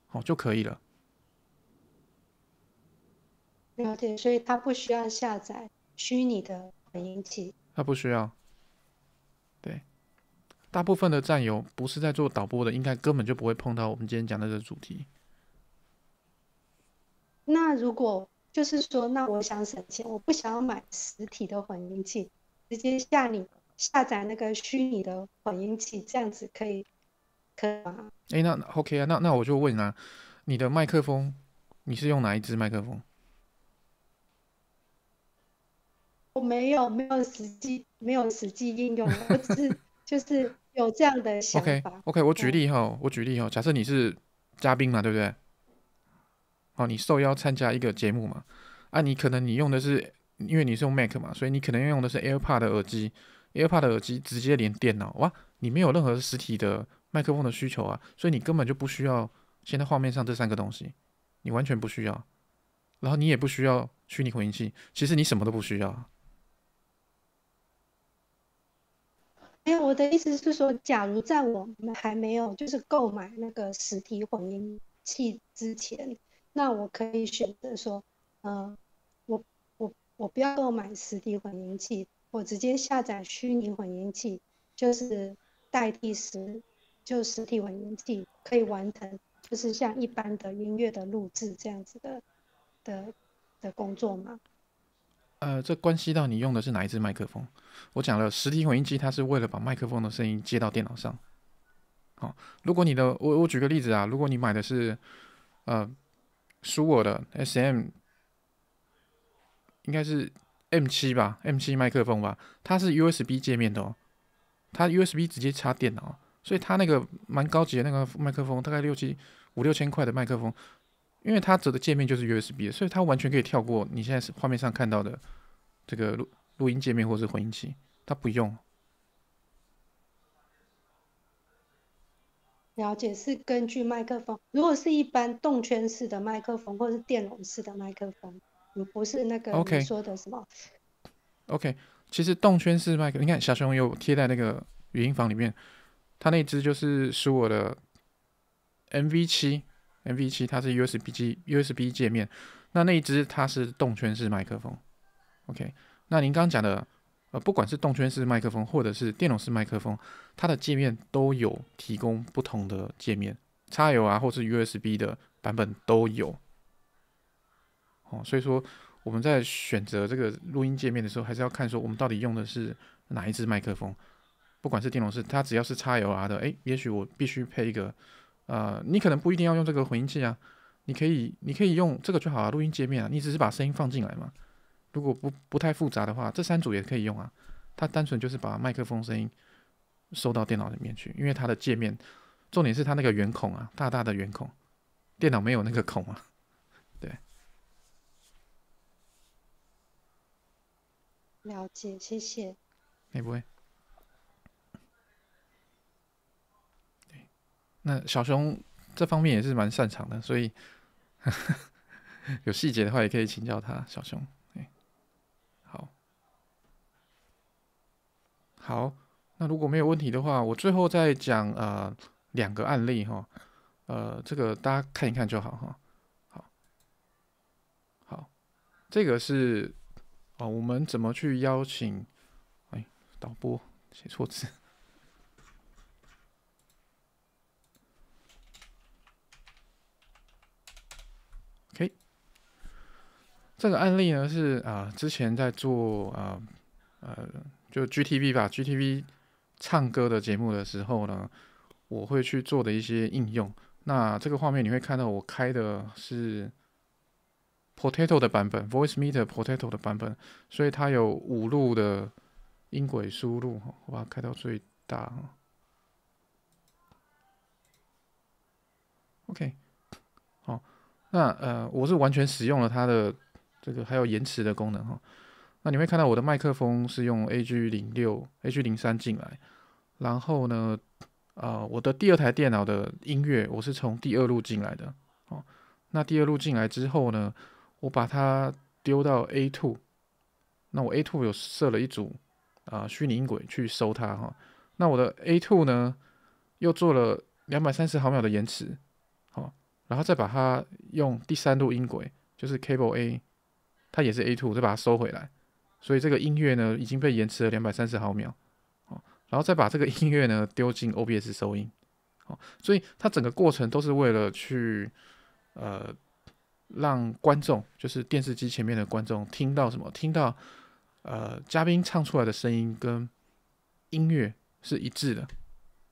好就可以了。了解，所以它不需要下载虚拟的混音器。它不需要。对，大部分的战友不是在做导播的，应该根本就不会碰到我们今天讲的这个主题。那如果就是说，那我想省钱，我不想要买实体的混音器，直接下载那个虚拟的混音器，这样子可以吗？那 OK 啊，那我就问啊，你的麦克风你是用哪一支麦克风？我没有实际应用，我只是就是有这样的想法。OK， 我举例哈，假设你是嘉宾嘛，对不对？好，你受邀参加一个节目嘛，你可能你用的是，因为你是用 Mac 嘛，所以你可能用的是 AirPod 的耳机，AirPod 的耳机直接连电脑，哇，你没有任何实体的麦克风的需求啊，所以你根本就不需要现在画面上这3个东西，你完全不需要，然后你也不需要虚拟混音器，其实你什么都不需要。我的意思是说，假如在我们还没有就是购买那个实体混音器之前，那我可以选择说，我不要购买实体混音器，我直接下载虚拟混音器，就是代替实体混音器，可以完成就是像一般的音乐的录制这样子的工作吗？这关系到你用的是哪一支麦克风。我讲了，实体混音机它是为了把麦克风的声音接到电脑上。好，如果你的我举个例子啊，如果你买的是舒尔的 SM， 应该是 M7 吧 ，M7 麦克风吧，它是 USB 界面的哦，它 USB 直接插电脑，所以它那个蛮高级的那个麦克风，大概5、6千块的麦克风。因为它整个界面就是 USB 的，所以它完全可以跳过你现在画面上看到的这个录音界面或是混音器，它不用。了解，是根据麦克风。如果是一般动圈式的麦克风，或是电容式的麦克风，不是那个你说的什么？ OK，其实动圈式麦克，你看小熊有贴在那个语音房里面，它那只就是属我的 MV7，它是 USB 界面，那一只它是动圈式麦克风。OK， 那您刚刚讲的，不管是动圈式麦克风或者是电容式麦克风，它的界面都有提供不同的界面，XLR 啊或是 USB 的版本都有。所以说我们在选择这个录音界面的时候，还是要看说我们到底用的是哪一支麦克风。不管是电容式，它只要是 XLR 的，也许我必须配一个，你可能不一定要用这个混音器啊，你可以用这个就好啊，录音界面啊，你只是把声音放进来嘛。如果不太复杂的话，这3组也可以用啊。它单纯就是把麦克风声音收到电脑里面去，因为它的界面，重点是它那个圆孔啊，大大的圆孔，电脑没有那个孔啊。对，了解，谢谢。不会。那小熊这方面也是蛮擅长的，所以有细节的话也可以请教他。小熊，好，那如果没有问题的话，我最后再讲2个案例哈，这个大家看一看就好哈。好，这个是我们怎么去邀请？导播写错字。OK， 这个案例呢是之前在做就 GTV 吧，GTV 唱歌的节目的时候呢，我会去做的一些应用。那这个画面你会看到我开的是 Potato 的版本 ，Voice Meter Potato 的版本，所以它有5路的音轨输入，我把它开到最大。OK， 好，那我是完全使用了它的这个还有延迟的功能哈。那你会看到我的麦克风是用 AG06、AG03 进来，然后呢，我的第2台电脑的音乐我是从第2路进来的。那第2路进来之后呢，我把它丢到 A2， 那我 A2 有设了一组虚拟音轨去收它哈。那我的 A2 呢，又做了230毫秒的延迟，然后再把它用第3路音轨，就是 Cable A， 它也是 A2， 再把它收回来。所以这个音乐呢已经被延迟了230毫秒，然后再把这个音乐呢丢进 OBS 收音，所以它整个过程都是为了去让观众，就是电视机前面的观众听到什么？听到嘉宾唱出来的声音跟音乐是一致的，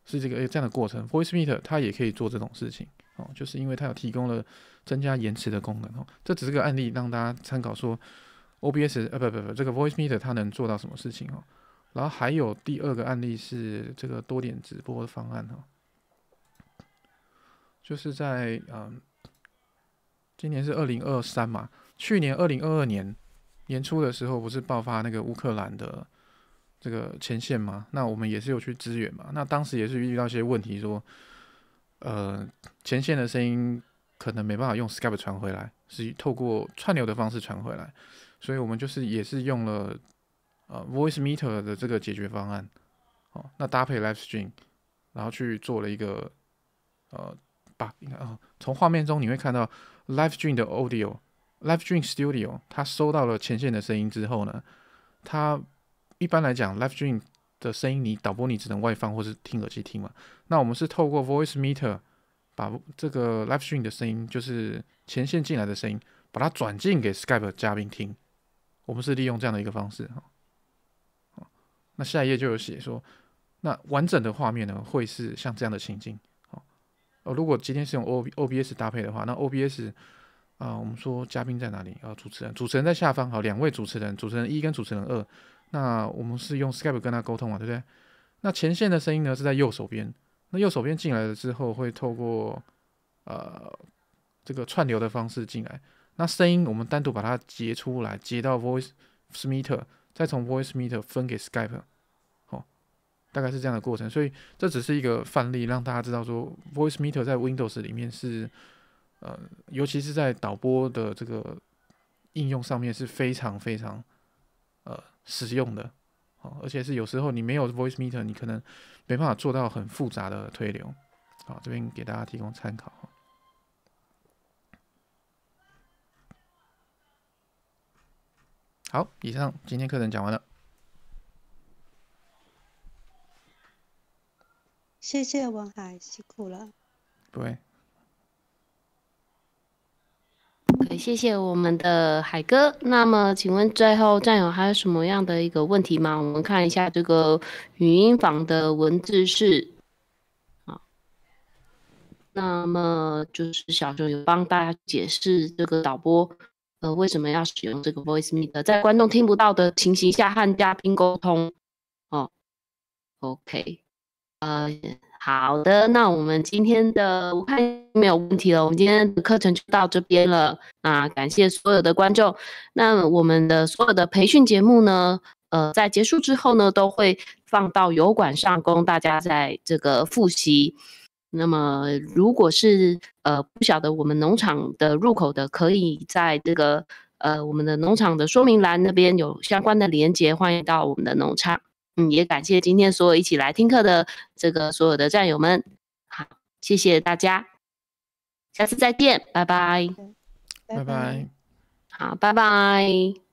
是这样的过程。Voice Meter 它也可以做这种事情，就是因为它有提供了增加延迟的功能。这只是个案例，让大家参考说 OBS 这个 Voice Meter 它能做到什么事情。然后还有第2个案例是这个多点直播的方案，就是在今年是2023嘛，去年2022年年初的时候，不是爆发那个乌克兰的这个前线嘛？那我们也是有去支援嘛。那当时也是遇到一些问题，说前线的声音可能没办法用 Skype 传回来，是透过串流的方式传回来，所以我们就是也是用了Voice Meter 的这个解决方案，那搭配 Live Stream， 然后去做了一个从画面中你会看到 Live Stream 的 Audio。Live Stream Studio 它收到了前线的声音之后呢，它一般来讲 Live Stream 的声音导播你只能外放或是听耳机听嘛。那我们是透过 Voice Meter 把这个 Live Stream 的声音，就是前线进来的声音，把它转进给 Skype 嘉宾听。我们是利用这样的一个方式。那下一页就有写说，那完整的画面呢会是像这样的情境。如果今天是用 OBS 搭配的话，那 OBS我们说嘉宾在哪里？主持人在下方，好，2位主持人，主持人1跟主持人2。那我们是用 Skype 跟他沟通嘛，对不对？那前线的声音呢是在右手边，那右手边进来了之后，会透过这个串流的方式进来。那声音我们单独把它截出来，截到 Voice Meter， 再从 Voice Meter 分给 Skype，大概是这样的过程。所以这只是一个范例，让大家知道说 Voice Meter 在 Windows 里面是尤其是在导播的这个应用上面是非常非常实用的。而且是有时候你没有 Voice Meter， 你可能没办法做到很复杂的推流。好，这边给大家提供参考。好，以上今天课程讲完了。谢谢文海，辛苦了。不会。对，谢谢我们的海哥。那么，请问最后战友还有什么样的一个问题吗？我们看一下这个语音房的文字是，好，那么就是小周有帮大家解释这个导播，为什么要使用这个 Voice Meet， 在观众听不到的情形下和嘉宾沟通。哦 ，OK。好的，那我们今天的我看没有问题了，我们今天的课程就到这边了。那感谢所有的观众。那我们的所有的培训节目呢，在结束之后呢，都会放到油管上供大家在这个复习。那么如果是不晓得我们农场的入口的，可以在这个我们的农场的说明栏那边有相关的连结，欢迎到我们的农场。也感谢今天所有一起来听课的这个所有的战友们，好，谢谢大家，下次再见，拜拜，拜拜，好，拜拜。